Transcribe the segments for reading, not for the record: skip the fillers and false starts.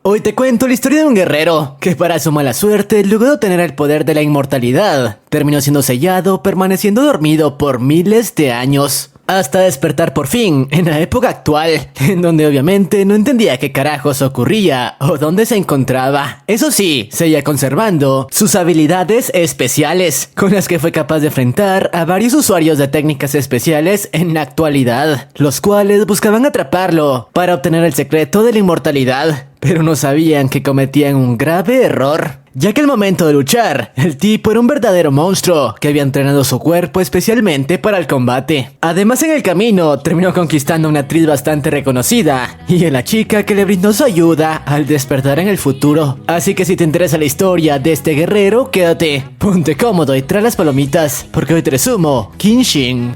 Hoy te cuento la historia de un guerrero que para su mala suerte, luego de obtener el poder de la inmortalidad, terminó siendo sellado, permaneciendo dormido por miles de años, hasta despertar por fin en la época actual, en donde obviamente no entendía qué carajos ocurría o dónde se encontraba. Eso sí, seguía conservando sus habilidades especiales, con las que fue capaz de enfrentar a varios usuarios de técnicas especiales en la actualidad, los cuales buscaban atraparlo para obtener el secreto de la inmortalidad, pero no sabían que cometían un grave error, ya que al momento de luchar, el tipo era un verdadero monstruo que había entrenado su cuerpo especialmente para el combate. Además, en el camino terminó conquistando una actriz bastante reconocida y a la chica que le brindó su ayuda al despertar en el futuro. Así que si te interesa la historia de este guerrero, quédate, ponte cómodo y trae las palomitas, porque hoy te resumo Kenshin.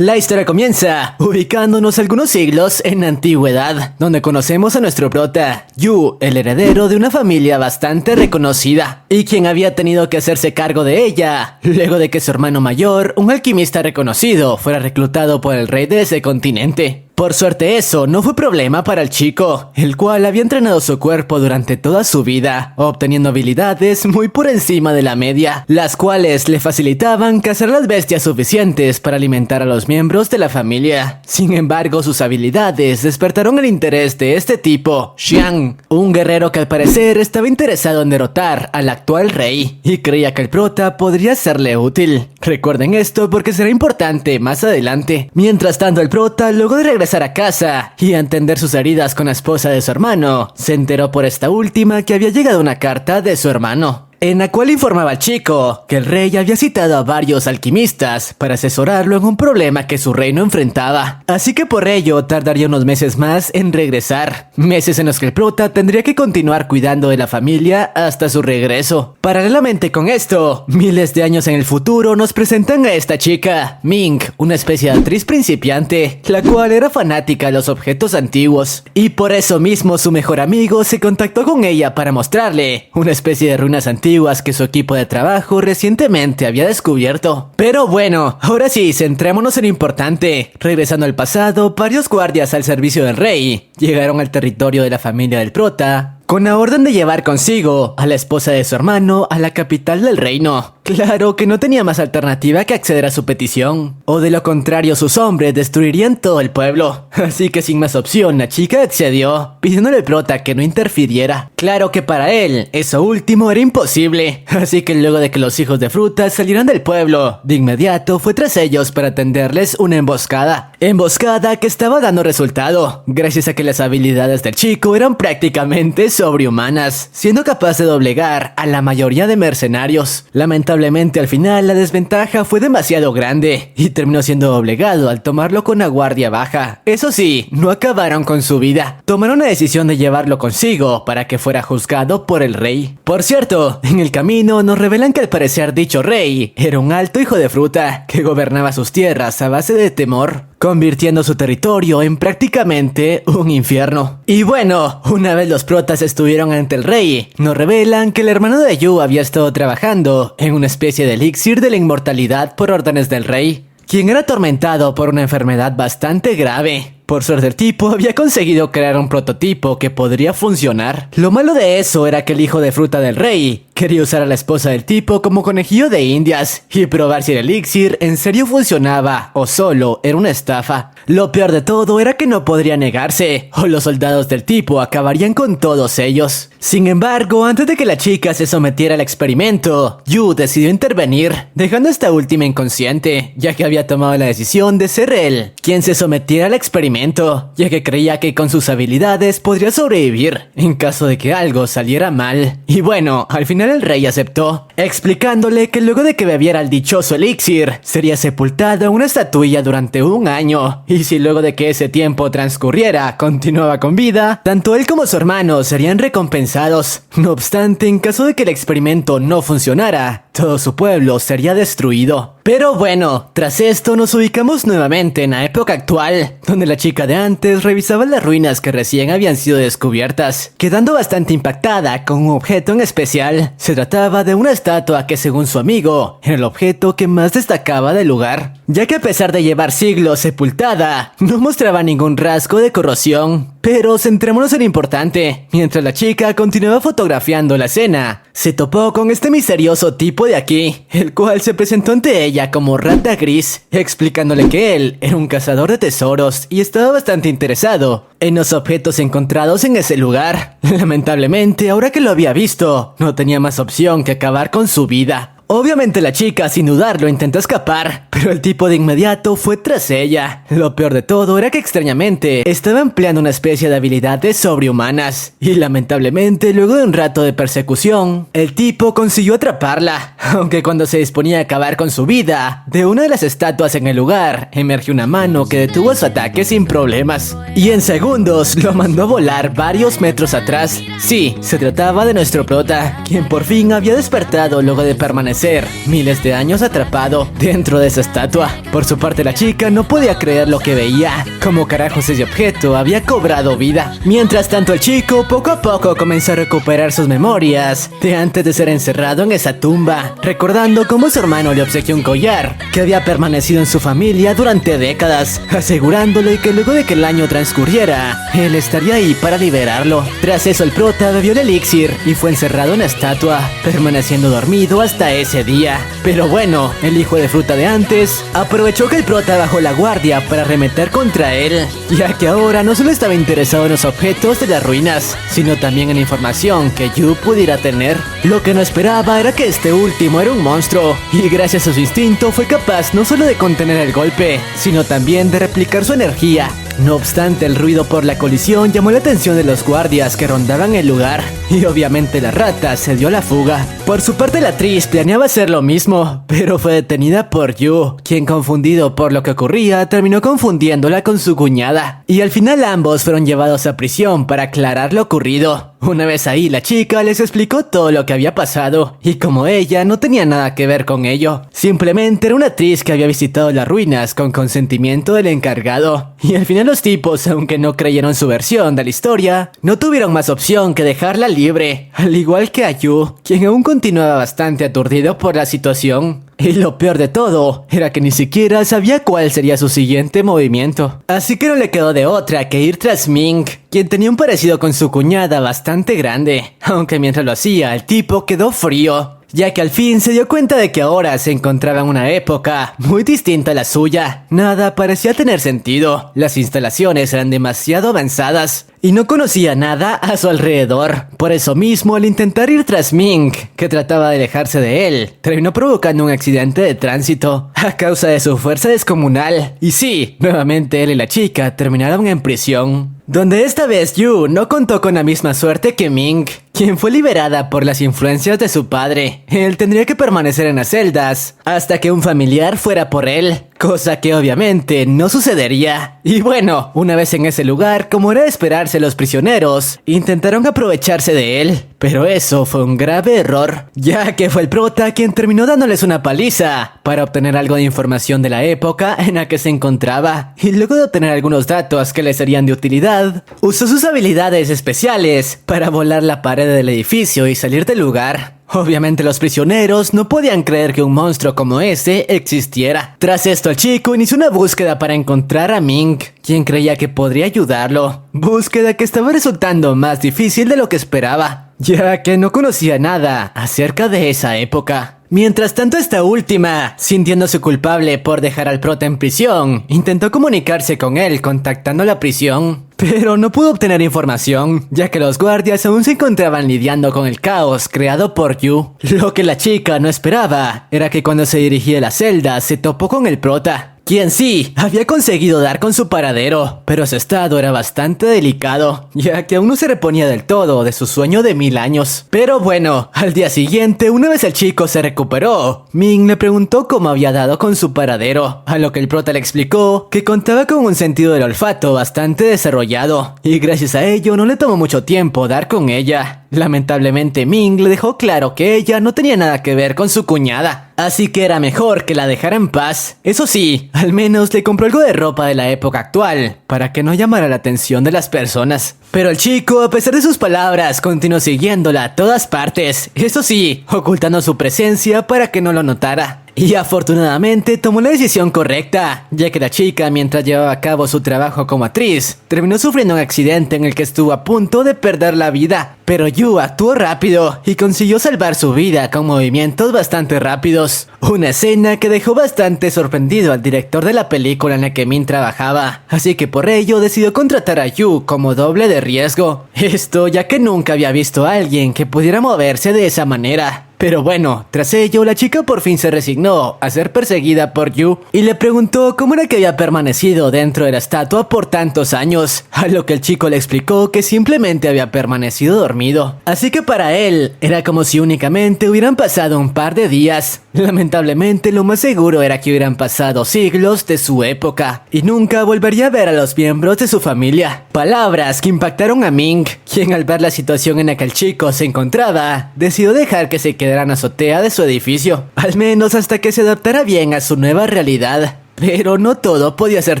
La historia comienza ubicándonos algunos siglos en la antigüedad, donde conocemos a nuestro prota, Yu, el heredero de una familia bastante reconocida, y quien había tenido que hacerse cargo de ella, luego de que su hermano mayor, un alquimista reconocido, fuera reclutado por el rey de ese continente. Por suerte eso no fue problema para el chico, el cual había entrenado su cuerpo durante toda su vida, obteniendo habilidades muy por encima de la media, las cuales le facilitaban cazar las bestias suficientes para alimentar a los miembros de la familia. Sin embargo, sus habilidades despertaron el interés de este tipo, Xiang, un guerrero que al parecer estaba interesado en derrotar al actual rey, y creía que el prota podría serle útil. Recuerden esto porque será importante más adelante. Mientras tanto, el prota, luego de regresar a casa y atender sus heridas con la esposa de su hermano, se enteró por esta última que había llegado una carta de su hermano, en la cual informaba al chico que el rey había citado a varios alquimistas para asesorarlo en un problema que su reino enfrentaba, así que por ello tardaría unos meses más en regresar, meses en los que el prota tendría que continuar cuidando de la familia hasta su regreso. Paralelamente con esto, miles de años en el futuro nos presentan a esta chica, Ming, una especie de actriz principiante, la cual era fanática de los objetos antiguos, y por eso mismo su mejor amigo se contactó con ella para mostrarle una especie de ruinas antiguas que su equipo de trabajo recientemente había descubierto. Pero bueno, ahora sí, centrémonos en lo importante. Regresando al pasado, varios guardias al servicio del rey llegaron al territorio de la familia del prota con la orden de llevar consigo a la esposa de su hermano a la capital del reino. Claro que no tenía más alternativa que acceder a su petición, o de lo contrario sus hombres destruirían todo el pueblo. Así que sin más opción, la chica accedió, pidiéndole al prota que no interfiriera. Claro que para él, eso último era imposible, así que luego de que los hijos de frutas salieran del pueblo, de inmediato fue tras ellos para tenderles una emboscada. Emboscada que estaba dando resultado, gracias a que las habilidades del chico eran prácticamente sobrehumanas, siendo capaz de doblegar a la mayoría de mercenarios. Lamentablemente al final la desventaja fue demasiado grande y terminó siendo doblegado al tomarlo con la guardia baja. Eso sí, no acabaron con su vida. Tomaron la decisión de llevarlo consigo para que fuera juzgado por el rey. Por cierto, en el camino nos revelan que al parecer dicho rey era un alto hijo de fruta que gobernaba sus tierras a base de temor, convirtiendo su territorio en prácticamente un infierno. Y bueno, una vez los protas estuvieron ante el rey, nos revelan que el hermano de Yu había estado trabajando en una especie de elixir de la inmortalidad por órdenes del rey, quien era atormentado por una enfermedad bastante grave. Por suerte el tipo había conseguido crear un prototipo que podría funcionar. Lo malo de eso era que el hijo de fruta del rey quería usar a la esposa del tipo como conejillo de indias y probar si el elixir en serio funcionaba o solo era una estafa. Lo peor de todo era que no podría negarse, o los soldados del tipo acabarían con todos ellos. Sin embargo, antes de que la chica se sometiera al experimento, Yu decidió intervenir, dejando a esta última inconsciente, ya que había tomado la decisión de ser él quien se sometiera al experimento. experimento, ya que creía que con sus habilidades podría sobrevivir en caso de que algo saliera mal. Y bueno, al final el rey aceptó, explicándole que luego de que bebiera el dichoso elixir, sería sepultado en una estatuilla durante un año, y si luego de que ese tiempo transcurriera continuaba con vida, tanto él como su hermano serían recompensados. No obstante, en caso de que el experimento no funcionara, todo su pueblo sería destruido. Pero bueno, tras esto nos ubicamos nuevamente en la época actual, donde la chica de antes revisaba las ruinas que recién habían sido descubiertas, quedando bastante impactada con un objeto en especial. Se trataba de una estatua que, según su amigo, era el objeto que más destacaba del lugar, ya que a pesar de llevar siglos sepultada, no mostraba ningún rasgo de corrosión. Pero centrémonos en lo importante. Mientras la chica continuaba fotografiando la escena, se topó con este misterioso tipo de aquí, el cual se presentó ante ella como Rata Gris, explicándole que él era un cazador de tesoros y estaba bastante interesado en los objetos encontrados en ese lugar. Lamentablemente, ahora que lo había visto, no tenía más opción que acabar con su vida. Obviamente la chica, sin dudarlo, intentó escapar, pero el tipo de inmediato fue tras ella. Lo peor de todo era que extrañamente estaba empleando una especie de habilidades sobrehumanas, y lamentablemente luego de un rato de persecución, el tipo consiguió atraparla, aunque cuando se disponía a acabar con su vida, de una de las estatuas en el lugar, emergió una mano que detuvo su ataque sin problemas, y en segundos lo mandó a volar varios metros atrás. Sí, se trataba de nuestro prota, quien por fin había despertado luego de permanecer miles de años atrapado dentro de esa estatua. Por su parte, la chica no podía creer lo que veía. ¿Cómo carajos ese objeto había cobrado vida? Mientras tanto, el chico poco a poco comenzó a recuperar sus memorias de antes de ser encerrado en esa tumba, recordando cómo su hermano le obsequió un collar que había permanecido en su familia durante décadas, asegurándole que luego de que el año transcurriera, él estaría ahí para liberarlo. Tras eso, el prota bebió el elixir y fue encerrado en la estatua, permaneciendo dormido hasta ese día. Pero bueno, el hijo de fruta de antes aprovechó que el prota bajó la guardia para arremeter contra él, ya que ahora no solo estaba interesado en los objetos de las ruinas, sino también en la información que Yu pudiera tener. Lo que no esperaba era que este último era un monstruo, y gracias a su instinto fue capaz no solo de contener el golpe, sino también de replicar su energía. No obstante, el ruido por la colisión llamó la atención de los guardias que rondaban el lugar, y obviamente la rata se dio la fuga. Por su parte, la actriz planeaba hacer lo mismo, pero fue detenida por Yu, quien, confundido por lo que ocurría, terminó confundiéndola con su cuñada, y al final ambos fueron llevados a prisión para aclarar lo ocurrido. Una vez ahí, la chica les explicó todo lo que había pasado, y como ella no tenía nada que ver con ello, simplemente era una actriz que había visitado las ruinas con consentimiento del encargado. Y al final los tipos, aunque no creyeron su versión de la historia, no tuvieron más opción que dejarla libre, al igual que a Yu, quien aún continuaba bastante aturdido por la situación. Y lo peor de todo era que ni siquiera sabía cuál sería su siguiente movimiento. Así que no le quedó de otra que ir tras Ming, quien tenía un parecido con su cuñada bastante grande. Aunque mientras lo hacía, el tipo quedó frío, ya que al fin se dio cuenta de que ahora se encontraba en una época muy distinta a la suya. Nada parecía tener sentido, las instalaciones eran demasiado avanzadas y no conocía nada a su alrededor. Por eso mismo, al intentar ir tras Ming, que trataba de alejarse de él, terminó provocando un accidente de tránsito a causa de su fuerza descomunal. Y sí, nuevamente él y la chica terminaron en prisión, donde esta vez Yu no contó con la misma suerte que Ming, quien fue liberada por las influencias de su padre. Él tendría que permanecer en las celdas hasta que un familiar fuera por él, cosa que obviamente no sucedería. Y bueno, una vez en ese lugar, como era de esperarse, los prisioneros intentaron aprovecharse de él, pero eso fue un grave error, ya que fue el prota quien terminó dándoles una paliza para obtener algo de información de la época en la que se encontraba, y luego de obtener algunos datos que le serían de utilidad, usó sus habilidades especiales para volar la pared del edificio y salir del lugar. Obviamente los prisioneros no podían creer que un monstruo como ese existiera. Tras esto, el chico inició una búsqueda para encontrar a Ming, quien creía que podría ayudarlo. Búsqueda que estaba resultando más difícil de lo que esperaba, ya que no conocía nada acerca de esa época. Mientras tanto, esta última, sintiéndose culpable por dejar al prota en prisión, intentó comunicarse con él contactando la prisión, pero no pudo obtener información, ya que los guardias aún se encontraban lidiando con el caos creado por Yu. Lo que la chica no esperaba era que cuando se dirigía a la celda se topó con el prota, quien sí había conseguido dar con su paradero, pero su estado era bastante delicado, ya que aún no se reponía del todo de su sueño de 1000 años. Pero bueno, al día siguiente, una vez el chico se recuperó, Ming le preguntó cómo había dado con su paradero, a lo que el prota le explicó que contaba con un sentido del olfato bastante desarrollado, y gracias a ello no le tomó mucho tiempo dar con ella. Lamentablemente Ming le dejó claro que ella no tenía nada que ver con su cuñada, así que era mejor que la dejara en paz. Eso sí, al menos le compró algo de ropa de la época actual, para que no llamara la atención de las personas. Pero el chico, a pesar de sus palabras, continuó siguiéndola a todas partes, eso sí, ocultando su presencia para que no lo notara. Y afortunadamente tomó la decisión correcta, ya que la chica, mientras llevaba a cabo su trabajo como actriz, terminó sufriendo un accidente en el que estuvo a punto de perder la vida. Pero Yu actuó rápido y consiguió salvar su vida con movimientos bastante rápidos. Una escena que dejó bastante sorprendido al director de la película en la que Min trabajaba, así que por ello decidió contratar a Yu como doble de riesgo. Esto ya que nunca había visto a alguien que pudiera moverse de esa manera. Pero bueno, tras ello, la chica por fin se resignó a ser perseguida por Yu y le preguntó cómo era que había permanecido dentro de la estatua por tantos años, a lo que el chico le explicó que simplemente había permanecido dormido. Así que para él, era como si únicamente hubieran pasado un par de días. Lamentablemente, lo más seguro era que hubieran pasado siglos de su época y nunca volvería a ver a los miembros de su familia. Palabras que impactaron a Ming, quien al ver la situación en la que el chico se encontraba, decidió dejar que se quedara en la azotea de su edificio, al menos hasta que se adaptara bien a su nueva realidad. Pero no todo podía ser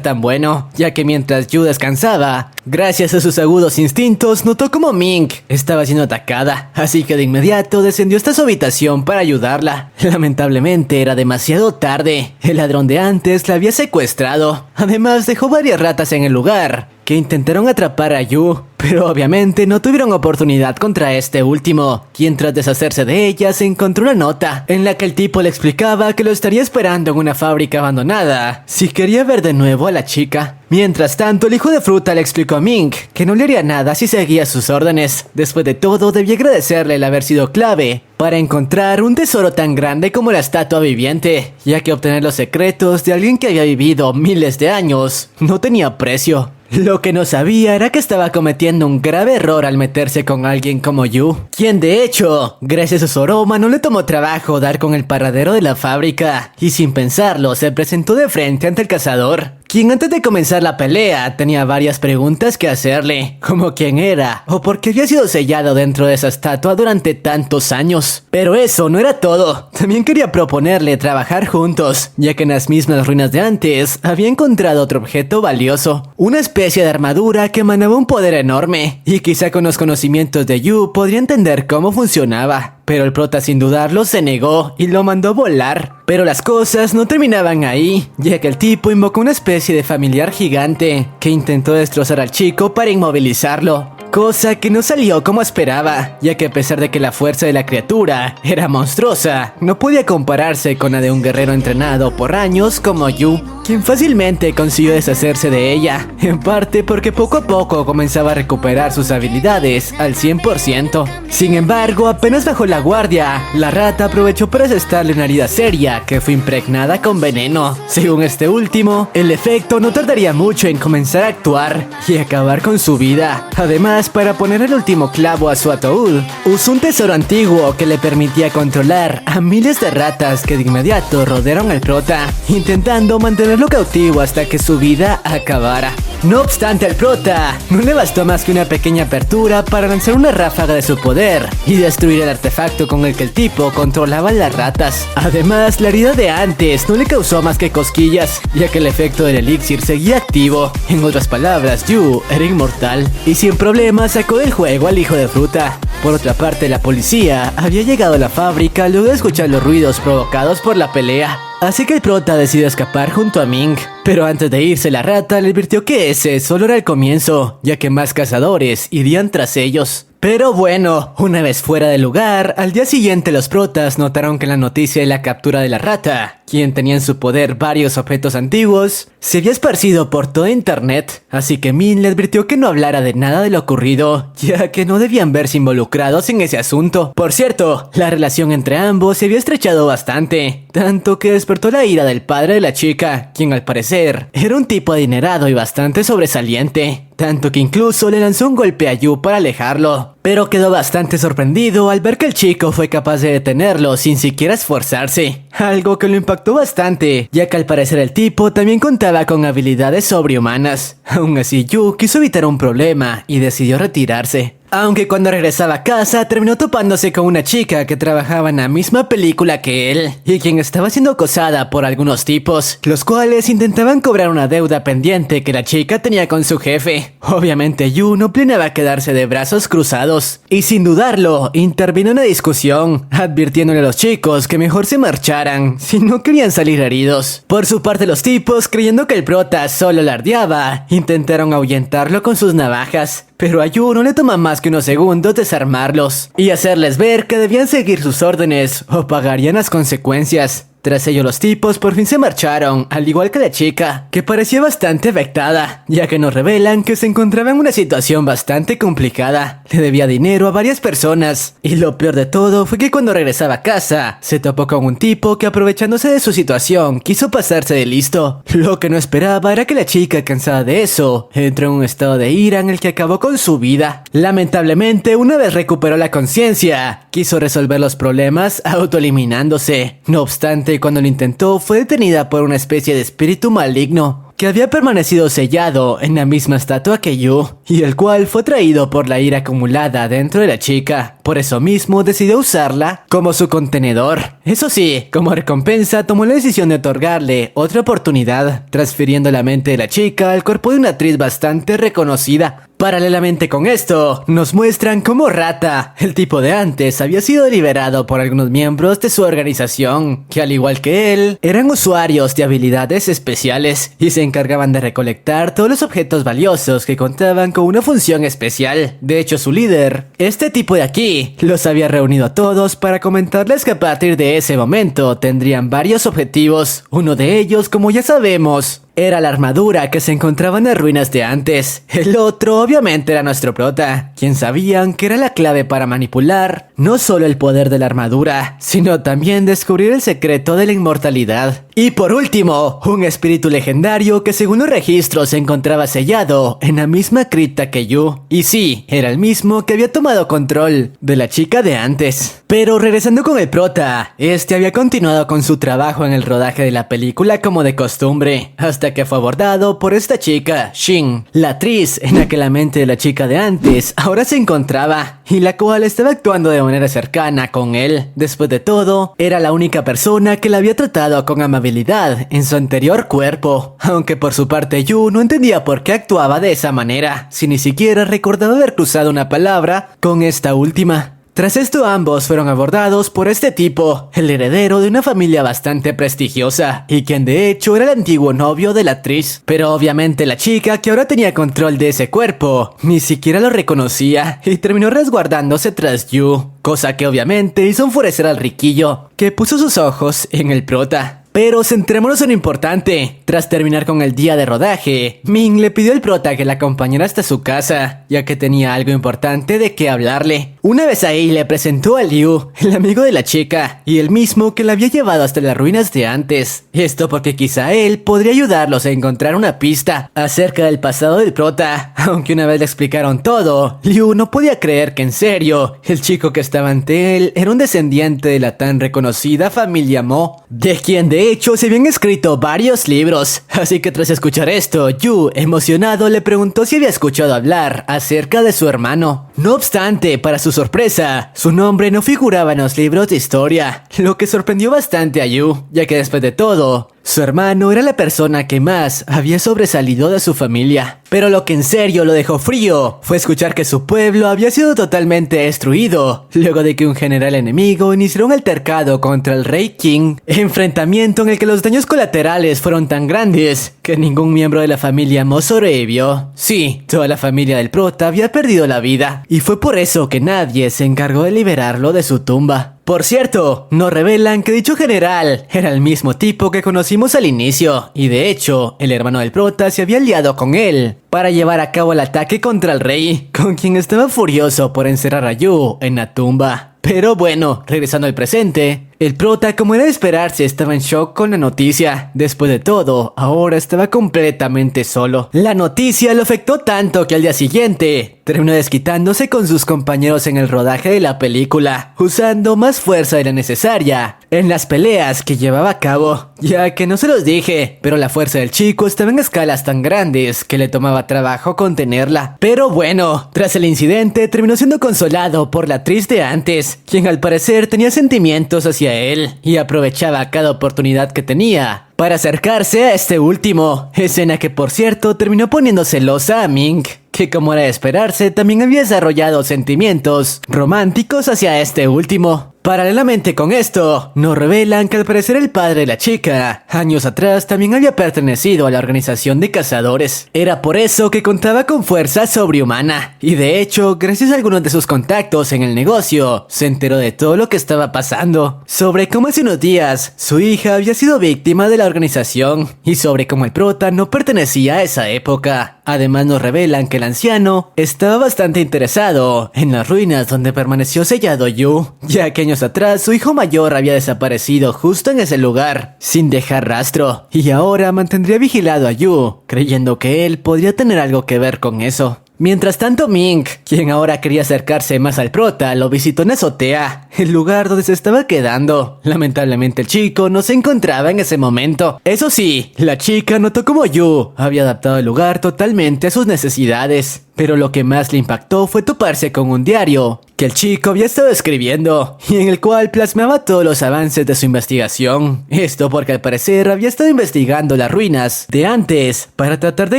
tan bueno, ya que mientras Yu descansaba, gracias a sus agudos instintos, notó como Ming estaba siendo atacada, así que de inmediato descendió hasta su habitación para ayudarla. Lamentablemente era demasiado tarde, el ladrón de antes la había secuestrado, además dejó varias ratas en el lugar, que intentaron atrapar a Yu, pero obviamente no tuvieron oportunidad contra este último, quien tras deshacerse de ellas encontró una nota en la que el tipo le explicaba que lo estaría esperando en una fábrica abandonada si quería ver de nuevo a la chica. Mientras tanto, el hijo de fruta le explicó a Ming que no le haría nada si seguía sus órdenes. Después de todo, debía agradecerle el haber sido clave para encontrar un tesoro tan grande como la estatua viviente, ya que obtener los secretos de alguien que había vivido miles de años no tenía precio. Lo que no sabía era que estaba cometiendo un grave error al meterse con alguien como Yu, quien de hecho, gracias a su aroma, no le tomó trabajo dar con el paradero de la fábrica, y sin pensarlo se presentó de frente ante el cazador, quien antes de comenzar la pelea tenía varias preguntas que hacerle, como quién era o por qué había sido sellado dentro de esa estatua durante tantos años. Pero eso no era todo, también quería proponerle trabajar juntos, ya que en las mismas ruinas de antes había encontrado otro objeto valioso, una especie de armadura que emanaba un poder enorme, y quizá con los conocimientos de Yu podría entender cómo funcionaba. Pero el prota sin dudarlo se negó y lo mandó volar. Pero las cosas no terminaban ahí, ya que el tipo invocó una especie de familiar gigante que intentó destrozar al chico para inmovilizarlo. Cosa que no salió como esperaba, ya que a pesar de que la fuerza de la criatura era monstruosa, no podía compararse con la de un guerrero entrenado por años como Yu, quien fácilmente consiguió deshacerse de ella, en parte porque poco a poco comenzaba a recuperar sus habilidades al 100%. Sin embargo, apenas bajó la guardia, la rata aprovechó para asestarle una herida seria que fue impregnada con veneno. Según este último, el efecto no tardaría mucho en comenzar a actuar y acabar con su vida. Además, para poner el último clavo a su ataúd, usó un tesoro antiguo que le permitía controlar a miles de ratas que de inmediato rodearon al prota, intentando mantenerlo cautivo hasta que su vida acabara. No obstante, al prota no le bastó más que una pequeña apertura para lanzar una ráfaga de su poder y destruir el artefacto con el que el tipo controlaba las ratas. Además, la herida de antes no le causó más que cosquillas, ya que el efecto del elixir seguía activo. En otras palabras, Yu era inmortal y sin problema sacó del juego al hijo de fruta. Por otra parte, la policía había llegado a la fábrica luego de escuchar los ruidos provocados por la pelea. Así que el prota decidió escapar junto a Ming, pero antes de irse la rata le advirtió que ese solo era el comienzo, ya que más cazadores irían tras ellos. Pero bueno, una vez fuera del lugar, al día siguiente los protas notaron que la noticia de la captura de la rata, quien tenía en su poder varios objetos antiguos, se había esparcido por todo internet, así que Min le advirtió que no hablara de nada de lo ocurrido, ya que no debían verse involucrados en ese asunto. Por cierto, la relación entre ambos se había estrechado bastante, tanto que después despertó la ira del padre de la chica, quien al parecer era un tipo adinerado y bastante sobresaliente. Tanto que incluso le lanzó un golpe a Yu para alejarlo, pero quedó bastante sorprendido al ver que el chico fue capaz de detenerlo sin siquiera esforzarse, algo que lo impactó bastante, ya que al parecer el tipo también contaba con habilidades sobrehumanas. Aún así, Yu quiso evitar un problema y decidió retirarse. Aunque cuando regresaba a casa terminó topándose con una chica que trabajaba en la misma película que él y quien estaba siendo acosada por algunos tipos, los cuales intentaban cobrar una deuda pendiente que la chica tenía con su jefe. Obviamente Yu no planeaba quedarse de brazos cruzados y sin dudarlo intervino en la discusión, advirtiéndole a los chicos que mejor se marcharan si no querían salir heridos. Por su parte los tipos, creyendo que el prota solo alardeaba, intentaron ahuyentarlo con sus navajas. Pero a Yu no le toma más que unos segundos desarmarlos y hacerles ver que debían seguir sus órdenes o pagarían las consecuencias. Tras ello los tipos por fin se marcharon, al igual que la chica, que parecía bastante afectada, ya que nos revelan que se encontraba en una situación bastante complicada. Le debía dinero a varias personas, y lo peor de todo fue que cuando regresaba a casa, se topó con un tipo que aprovechándose de su situación, quiso pasarse de listo. Lo que no esperaba era que la chica, cansada de eso, entró en un estado de ira en el que acabó con su vida. Lamentablemente, una vez recuperó la conciencia, quiso resolver los problemas autoeliminándose. No obstante, cuando lo intentó, fue detenida por una especie de espíritu maligno que había permanecido sellado en la misma estatua que Yu, y el cual fue traído por la ira acumulada dentro de la chica. Por eso mismo decidió usarla como su contenedor. Eso sí, como recompensa tomó la decisión de otorgarle otra oportunidad, transfiriendo la mente de la chica al cuerpo de una actriz bastante reconocida. Paralelamente con esto, nos muestran cómo Rata, el tipo de antes, había sido liberado por algunos miembros de su organización, que al igual que él, eran usuarios de habilidades especiales y se encargaban de recolectar todos los objetos valiosos que contaban con una función especial. De hecho, su líder, este tipo de aquí, los había reunido a todos para comentarles que a partir de ese momento tendrían varios objetivos. Uno de ellos, como ya sabemos, era la armadura que se encontraba en las ruinas de antes. El otro obviamente era nuestro prota, quien sabían que era la clave para manipular no solo el poder de la armadura, sino también descubrir el secreto de la inmortalidad. Y por último, un espíritu legendario que según los registros se encontraba sellado en la misma cripta que Yu. Y sí, era el mismo que había tomado control de la chica de antes. Pero regresando con el prota, este había continuado con su trabajo en el rodaje de la película como de costumbre, hasta que fue abordado por esta chica, Shin, la actriz en la que la mente de la chica de antes ahora se encontraba, y la cual estaba actuando de manera cercana con él. Después de todo, era la única persona que la había tratado con amabilidad en su anterior cuerpo, aunque por su parte Yu no entendía por qué actuaba de esa manera, si ni siquiera recordaba haber cruzado una palabra con esta última. Tras esto ambos fueron abordados por este tipo, el heredero de una familia bastante prestigiosa, y quien de hecho era el antiguo novio de la actriz. Pero obviamente la chica, que ahora tenía control de ese cuerpo, ni siquiera lo reconocía y terminó resguardándose tras Yu, cosa que obviamente hizo enfurecer al riquillo, que puso sus ojos en el prota. Pero centrémonos en lo importante. Tras terminar con el día de rodaje, Ming le pidió al prota que la acompañara hasta su casa, ya que tenía algo importante de qué hablarle. Una vez ahí le presentó a Liu, el amigo de la chica, y el mismo que la había llevado hasta las ruinas de antes. Esto porque quizá él podría ayudarlos a encontrar una pista acerca del pasado del prota. Aunque una vez le explicaron todo, Liu no podía creer que en serio, el chico que estaba ante él era un descendiente de la tan reconocida familia Mo, de quien de hecho se habían escrito varios libros. Así que tras escuchar esto, Yu, emocionado, le preguntó si había escuchado hablar acerca de su hermano. No obstante, para su sorpresa, su nombre no figuraba en los libros de historia, lo que sorprendió bastante a Yu, ya que después de todo, su hermano era la persona que más había sobresalido de su familia. Pero lo que en serio lo dejó frío fue escuchar que su pueblo había sido totalmente destruido luego de que un general enemigo inició un altercado contra el rey King, enfrentamiento en el que los daños colaterales fueron tan grandes que ningún miembro de la familia Mo sobrevivió. Sí, toda la familia del prota había perdido la vida, y fue por eso que nadie se encargó de liberarlo de su tumba. Por cierto, nos revelan que dicho general era el mismo tipo que conocimos al inicio, y de hecho, el hermano del prota se había aliado con él para llevar a cabo el ataque contra el rey, con quien estaba furioso por encerrar a Yu en la tumba. Pero bueno, regresando al presente, El prota, como era de esperarse, estaba en shock con la noticia. Después de todo, ahora estaba completamente solo. La noticia lo afectó tanto que al día siguiente terminó desquitándose con sus compañeros en el rodaje de la película, usando más fuerza de la necesaria en las peleas que llevaba a cabo. Ya que no se los dije, pero la fuerza del chico estaba en escalas tan grandes que le tomaba trabajo contenerla. Pero bueno, tras el incidente terminó siendo consolado por la actriz de antes, quien al parecer tenía sentimientos hacia él y aprovechaba cada oportunidad que tenía para acercarse a este último, escena que por cierto terminó poniendo celosa a Ming, que como era de esperarse también había desarrollado sentimientos románticos hacia este último. Paralelamente con esto, nos revelan que al parecer el padre de la chica, años atrás también había pertenecido a la organización de cazadores. Era por eso que contaba con fuerza sobrehumana, y de hecho, gracias a algunos de sus contactos en el negocio, se enteró de todo lo que estaba pasando, sobre cómo hace unos días su hija había sido víctima de la organización, y sobre cómo el prota no pertenecía a esa época. Además nos revelan que el anciano estaba bastante interesado en las ruinas donde permaneció sellado Yu, ya que años atrás su hijo mayor había desaparecido justo en ese lugar, sin dejar rastro, y ahora mantendría vigilado a Yu, creyendo que él podría tener algo que ver con eso. Mientras tanto, Ming, quien ahora quería acercarse más al prota, lo visitó en la azotea, el lugar donde se estaba quedando. Lamentablemente el chico no se encontraba en ese momento. Eso sí, la chica notó como Yu había adaptado el lugar totalmente a sus necesidades. Pero lo que más le impactó fue toparse con un diario que el chico había estado escribiendo y en el cual plasmaba todos los avances de su investigación. Esto porque al parecer había estado investigando las ruinas de antes para tratar de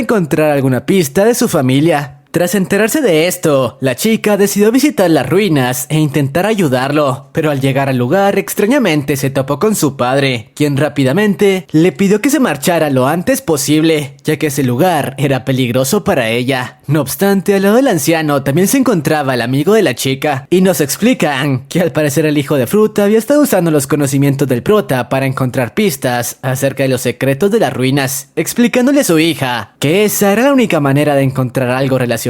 encontrar alguna pista de su familia. Tras enterarse de esto, la chica decidió visitar las ruinas e intentar ayudarlo, pero al llegar al lugar extrañamente se topó con su padre, quien rápidamente le pidió que se marchara lo antes posible, ya que ese lugar era peligroso para ella. No obstante, al lado del anciano también se encontraba el amigo de la chica, y nos explican que al parecer el hijo de fruta había estado usando los conocimientos del prota para encontrar pistas acerca de los secretos de las ruinas, explicándole a su hija que esa era la única manera de encontrar algo relacionado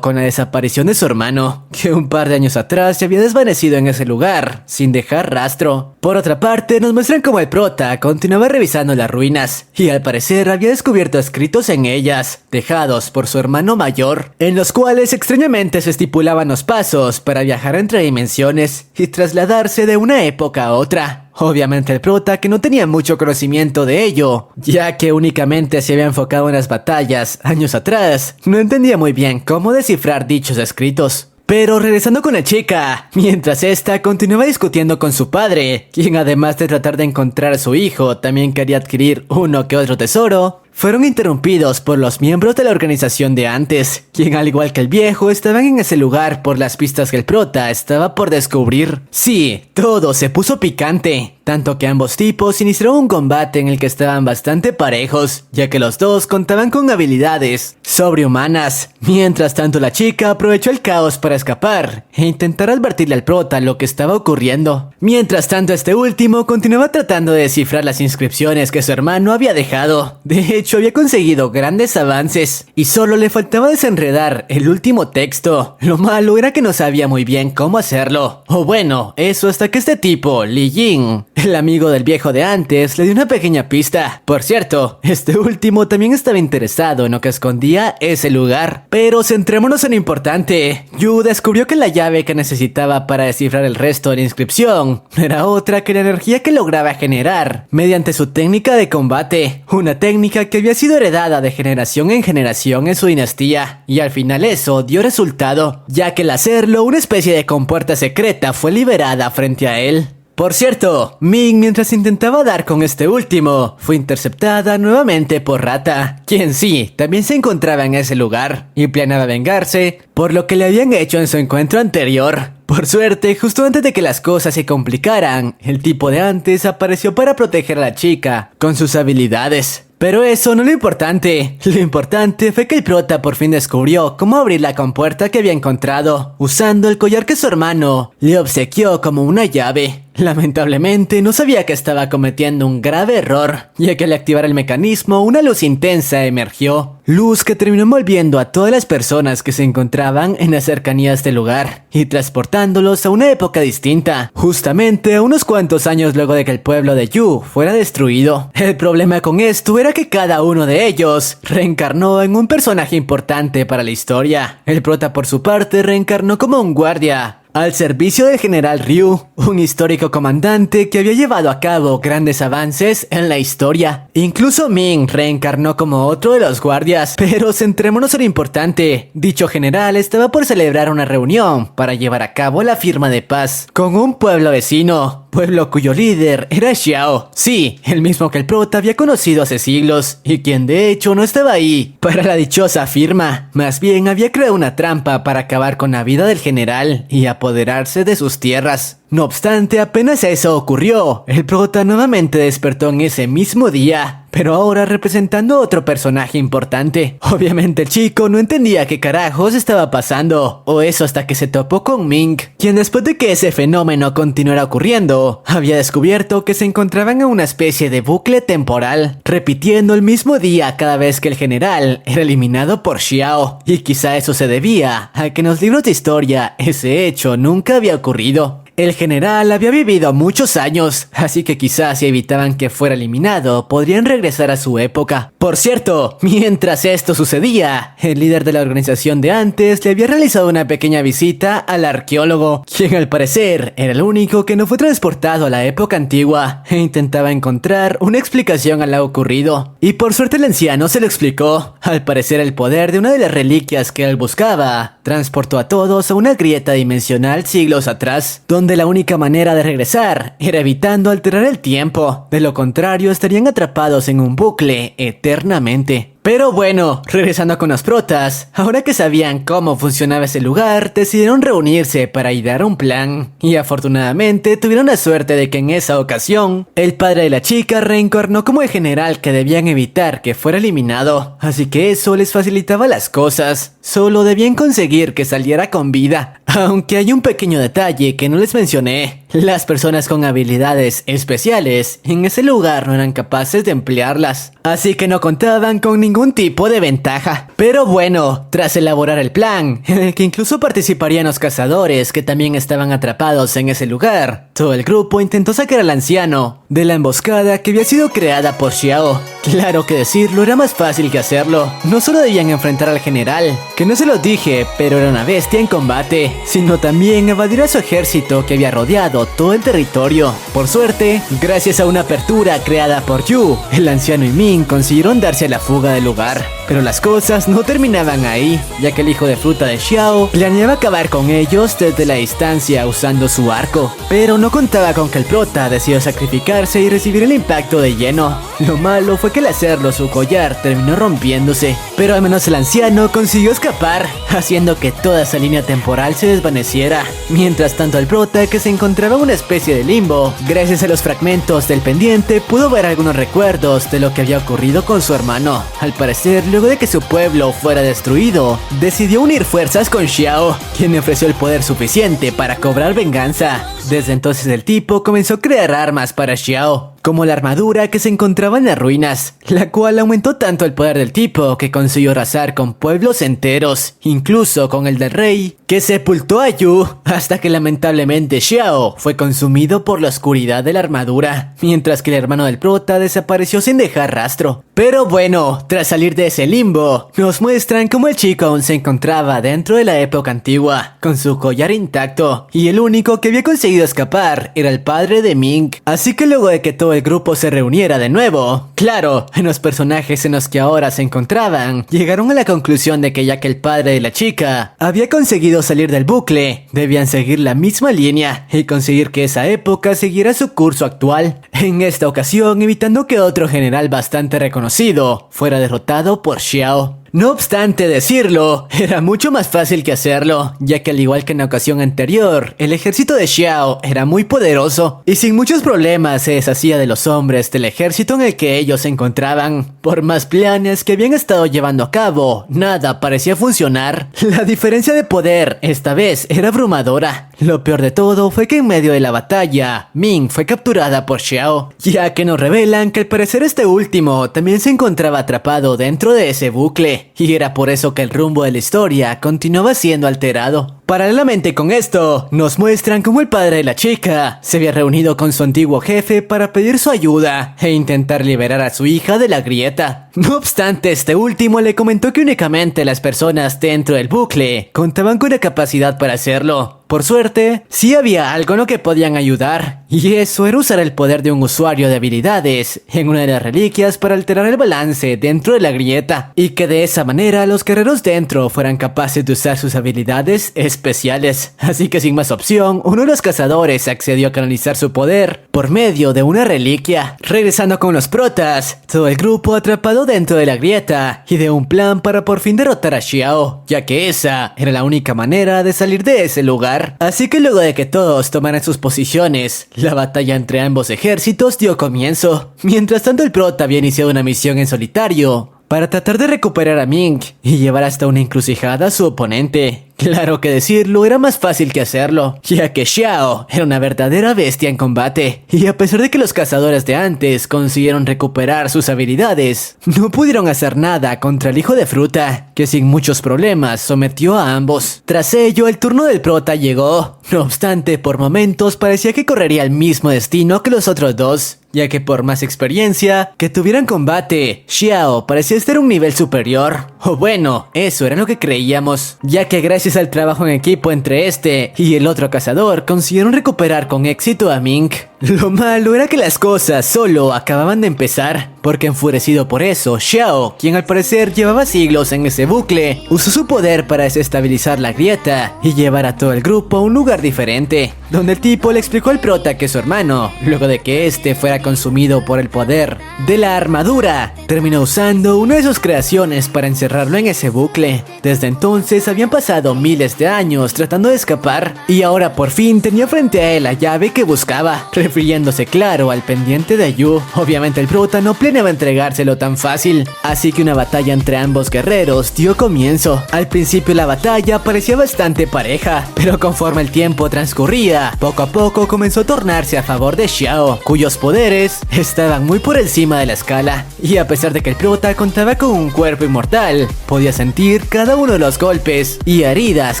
con la desaparición de su hermano, que un par de años atrás se había desvanecido en ese lugar, sin dejar rastro. Por otra parte, nos muestran cómo el prota continuaba revisando las ruinas, y al parecer había descubierto escritos en ellas, dejados por su hermano mayor, en los cuales extrañamente se estipulaban los pasos para viajar entre dimensiones y trasladarse de una época a otra. Obviamente el prota, que no tenía mucho conocimiento de ello, ya que únicamente se había enfocado en las batallas años atrás, no entendía muy bien cómo descifrar dichos escritos. Pero regresando con la chica, mientras esta continuaba discutiendo con su padre, quien además de tratar de encontrar a su hijo, también quería adquirir uno que otro tesoro, fueron interrumpidos por los miembros de la organización de antes, quien al igual que el viejo estaban en ese lugar por las pistas que el prota estaba por descubrir. Sí, todo se puso picante, tanto que ambos tipos iniciaron un combate en el que estaban bastante parejos, ya que los dos contaban con habilidades sobrehumanas. Mientras tanto la chica aprovechó el caos para escapar e intentar advertirle al prota lo que estaba ocurriendo. Mientras tanto este último continuaba tratando de descifrar las inscripciones que su hermano había dejado. De hecho, había conseguido grandes avances y solo le faltaba desenredar el último texto. Lo malo era que no sabía muy bien cómo hacerlo. O bueno, eso hasta que este tipo, Li Jing, el amigo del viejo de antes, le dio una pequeña pista. Por cierto, este último también estaba interesado en lo que escondía ese lugar. Pero centrémonos en lo importante. Yu descubrió que la llave que necesitaba para descifrar el resto de la inscripción no era otra que la energía que lograba generar mediante su técnica de combate. Una técnica que había sido heredada de generación en generación en su dinastía, y al final eso dio resultado, ya que al hacerlo una especie de compuerta secreta fue liberada frente a él. Por cierto, Ming, mientras intentaba dar con este último, fue interceptada nuevamente por Rata, quien sí, también se encontraba en ese lugar, y planeaba vengarse por lo que le habían hecho en su encuentro anterior. Por suerte, justo antes de que las cosas se complicaran, el tipo de antes apareció para proteger a la chica con sus habilidades. Pero eso no es lo importante fue que el prota por fin descubrió cómo abrir la compuerta que había encontrado, usando el collar que su hermano le obsequió como una llave. Lamentablemente no sabía que estaba cometiendo un grave error, ya que al activar el mecanismo una luz intensa emergió. Luz que terminó envolviendo a todas las personas que se encontraban en las cercanías del lugar y transportándolos a una época distinta, justamente a unos cuantos años luego de que el pueblo de Yu fuera destruido. El problema con esto era que cada uno de ellos reencarnó en un personaje importante para la historia. El prota por su parte reencarnó como un guardia al servicio del general Ryu, un histórico comandante que había llevado a cabo grandes avances en la historia. Incluso Ming reencarnó como otro de los guardias, pero centrémonos en lo importante. Dicho general estaba por celebrar una reunión para llevar a cabo la firma de paz con un pueblo vecino. Pueblo cuyo líder era Xiao. Sí, el mismo que el prota había conocido hace siglos, y quien de hecho no estaba ahí para la dichosa firma. Más bien había creado una trampa para acabar con la vida del general y apoderarse de sus tierras. No obstante, apenas eso ocurrió, el prota nuevamente despertó en ese mismo día, pero ahora representando a otro personaje importante. Obviamente el chico no entendía qué carajos estaba pasando, o eso hasta que se topó con Ming, quien después de que ese fenómeno continuara ocurriendo, había descubierto que se encontraban en una especie de bucle temporal, repitiendo el mismo día cada vez que el general era eliminado por Xiao, y quizá eso se debía a que en los libros de historia ese hecho nunca había ocurrido. El general había vivido muchos años, así que quizás si evitaban que fuera eliminado, podrían regresar a su época. Por cierto, mientras esto sucedía, el líder de la organización de antes le había realizado una pequeña visita al arqueólogo, quien al parecer era el único que no fue transportado a la época antigua, e intentaba encontrar una explicación a lo ocurrido. Y por suerte el anciano se lo explicó. Al parecer el poder de una de las reliquias que él buscaba, transportó a todos a una grieta dimensional siglos atrás, donde la única manera de regresar era evitando alterar el tiempo. De lo contrario, estarían atrapados en un bucle eternamente. Pero bueno, regresando con los protas, ahora que sabían cómo funcionaba ese lugar, decidieron reunirse para idear un plan. Y afortunadamente tuvieron la suerte de que en esa ocasión, el padre de la chica reencarnó como el general que debían evitar que fuera eliminado. Así que eso les facilitaba las cosas. Solo debían conseguir que saliera con vida. Aunque hay un pequeño detalle que no les mencioné. Las personas con habilidades especiales en ese lugar no eran capaces de emplearlas, así que no contaban con ningún tipo de ventaja. Pero bueno, tras elaborar el plan, en el que incluso participarían los cazadores que también estaban atrapados en ese lugar, todo el grupo intentó sacar al anciano de la emboscada que había sido creada por Xiao. Claro que decirlo era más fácil que hacerlo. No solo debían enfrentar al general, que no se lo dije, pero era una bestia en combate, sino también evadir a su ejército que había rodeado todo el territorio. Por suerte, gracias a una apertura creada por Yu, el anciano y Ming consiguieron darse a la fuga del lugar. Pero las cosas no terminaban ahí, ya que el hijo de fruta de Xiao planeaba acabar con ellos desde la distancia usando su arco. Pero no contaba con que el prota decidió sacrificarse y recibir el impacto de lleno. Lo malo fue que al hacerlo su collar terminó rompiéndose, pero al menos el anciano consiguió escapar, haciendo que toda esa línea temporal se desvaneciera. Mientras tanto el prota, que se encontraba en una especie de limbo, gracias a los fragmentos del pendiente pudo ver algunos recuerdos de lo que había ocurrido con su hermano. Al parecer, luego de que su pueblo fuera destruido, decidió unir fuerzas con Xiao, quien le ofreció el poder suficiente para cobrar venganza. Desde entonces el tipo comenzó a crear armas para Xiao, como la armadura que se encontraba en las ruinas, la cual aumentó tanto el poder del tipo que consiguió arrasar con pueblos enteros, incluso con el del rey, que sepultó a Yu, hasta que lamentablemente Xiao fue consumido por la oscuridad de la armadura, mientras que el hermano del prota desapareció sin dejar rastro. Pero bueno, tras salir de ese limbo, nos muestran cómo el chico aún se encontraba dentro de la época antigua, con su collar intacto, y el único que había conseguido escapar era el padre de Ming. Así que luego de que todo el grupo se reuniera de nuevo, claro, en los personajes en los que ahora se encontraban, llegaron a la conclusión de que ya que el padre de la chica había conseguido salir del bucle, debían seguir la misma línea y conseguir que esa época siguiera su curso actual. En esta ocasión, evitando que otro general bastante reconocido fuera derrotado por Xiao. No obstante decirlo, era mucho más fácil que hacerlo, ya que al igual que en la ocasión anterior, el ejército de Xiao era muy poderoso y sin muchos problemas se deshacía de los hombres del ejército en el que ellos se encontraban. Por más planes que habían estado llevando a cabo, nada parecía funcionar. La diferencia de poder esta vez era abrumadora. Lo peor de todo fue que en medio de la batalla, Ming fue capturada por Xiao, ya que nos revelan que al parecer este último también se encontraba atrapado dentro de ese bucle, y era por eso que el rumbo de la historia continuaba siendo alterado. Paralelamente con esto, nos muestran cómo el padre de la chica se había reunido con su antiguo jefe para pedir su ayuda e intentar liberar a su hija de la grieta. No obstante, este último le comentó que únicamente las personas dentro del bucle contaban con la capacidad para hacerlo. Por suerte, sí había algo en lo que podían ayudar, y eso era usar el poder de un usuario de habilidades en una de las reliquias para alterar el balance dentro de la grieta, y que de esa manera los guerreros dentro fueran capaces de usar sus habilidades especiales. Así que sin más opción, uno de los cazadores accedió a canalizar su poder por medio de una reliquia. Regresando con los protas, todo el grupo atrapado dentro de la grieta y de un plan para por fin derrotar a Xiao, ya que esa era la única manera de salir de ese lugar. Así que luego de que todos tomaran sus posiciones, la batalla entre ambos ejércitos dio comienzo. Mientras tanto, el prota había iniciado una misión en solitario para tratar de recuperar a Ming y llevar hasta una encrucijada a su oponente. Claro que decirlo era más fácil que hacerlo, ya que Xiao era una verdadera bestia en combate, y a pesar de que los cazadores de antes consiguieron recuperar sus habilidades, no pudieron hacer nada contra el hijo de fruta, que sin muchos problemas sometió a ambos. Tras ello, el turno del prota llegó. No obstante, por momentos parecía que correría el mismo destino que los otros dos, ya que por más experiencia que tuvieran combate, Xiao parecía estar a un nivel superior. O bueno, eso era lo que creíamos, ya que gracias al trabajo en equipo entre este y el otro cazador consiguieron recuperar con éxito a Ming. Lo malo era que las cosas solo acababan de empezar, porque enfurecido por eso, Xiao, quien al parecer llevaba siglos en ese bucle, usó su poder para desestabilizar la grieta y llevar a todo el grupo a un lugar diferente, donde el tipo le explicó al prota que su hermano, luego de que este fuera consumido por el poder de la armadura, terminó usando una de sus creaciones para encerrarlo en ese bucle. Desde entonces habían pasado miles de años tratando de escapar, y ahora por fin tenía frente a él la llave que buscaba, refiriéndose claro al pendiente de Yu. Obviamente el prota no planeaba entregárselo tan fácil, así que una batalla entre ambos guerreros dio comienzo. Al principio la batalla parecía bastante pareja, pero conforme el tiempo transcurría, poco a poco comenzó a tornarse a favor de Xiao, cuyos poderes estaban muy por encima de la escala, y a pesar de que el prota contaba con un cuerpo inmortal, podía sentir cada uno de los golpes y heridas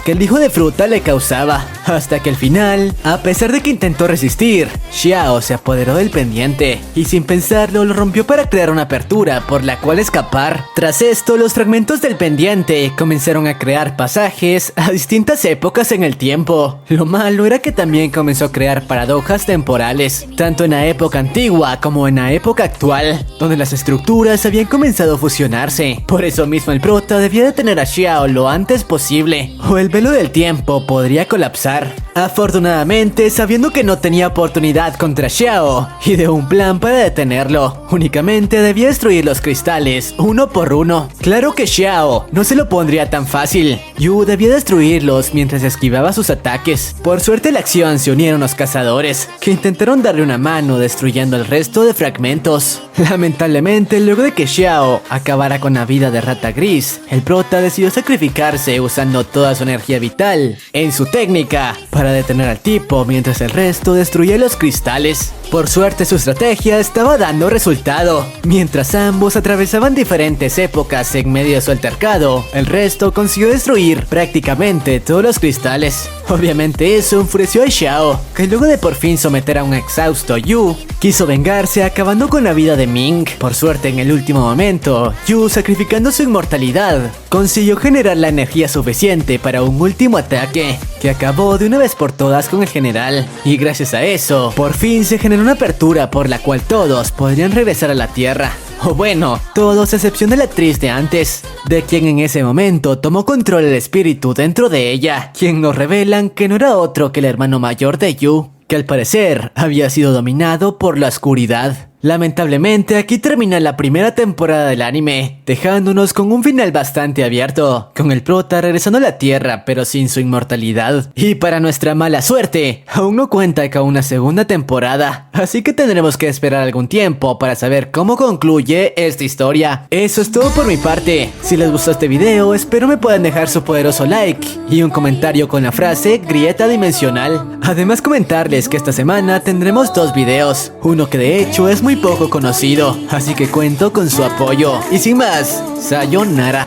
que el hijo de fruta le causaba, hasta que al final, a pesar de que intentó resistir, Xiao se apoderó del pendiente y sin pensarlo lo rompió para crear una apertura por la cual escapar. Tras esto, los fragmentos del pendiente comenzaron a crear pasajes a distintas épocas en el tiempo. Lo malo era que también comenzó a crear paradojas temporales, tanto en la época antigua como en la época actual, donde las estructuras habían comenzado a fusionarse. Por eso mismo el prota debía detener a Xiao lo antes posible, o el velo del tiempo podría colapsar. Afortunadamente, sabiendo que no tenía oportunidad contra Xiao y de un plan para detenerlo, únicamente debía destruir los cristales uno por uno. Claro que Xiao no se lo pondría tan fácil. Yu debía destruirlos mientras esquivaba sus ataques. Por suerte a la acción se unieron los cazadores, que intentaron darle una mano destruyendo el resto de fragmentos. Lamentablemente, luego de que Xiao acabara con la vida de Rata Gris, el prota decidió sacrificarse usando toda su energía vital en su técnica para detener al tipo mientras el resto destruía los cristales. Por suerte su estrategia estaba dando resultado. Mientras ambos atravesaban diferentes épocas en medio de su altercado, el resto consiguió destruir prácticamente todos los cristales. Obviamente eso enfureció a Xiao, que luego de por fin someter a un exhausto Yu, quiso vengarse acabando con la vida de Ming. Por suerte en el último momento, Yu, sacrificando su inmortalidad, consiguió generar la energía suficiente para un último ataque, que acabó de una vez por todas con el general. Y gracias a eso, por fin se generó una apertura por la cual todos podrían regresar a la Tierra. O bueno, todos a excepción de la actriz de antes, de quien en ese momento tomó control el espíritu dentro de ella, quien nos revelan que no era otro que el hermano mayor de Yu, que al parecer había sido dominado por la oscuridad. Lamentablemente aquí termina la primera temporada del anime, dejándonos con un final bastante abierto, con el prota regresando a la Tierra pero sin su inmortalidad. Y para nuestra mala suerte, aún no cuenta con una segunda temporada, así que tendremos que esperar algún tiempo para saber cómo concluye esta historia. Eso es todo por mi parte. Si les gustó este video, espero me puedan dejar su poderoso like y un comentario con la frase grieta dimensional. Además comentarles que esta semana tendremos dos videos, uno que de hecho es muy poco conocido, así que cuento con su apoyo. Y sin más, sayonara.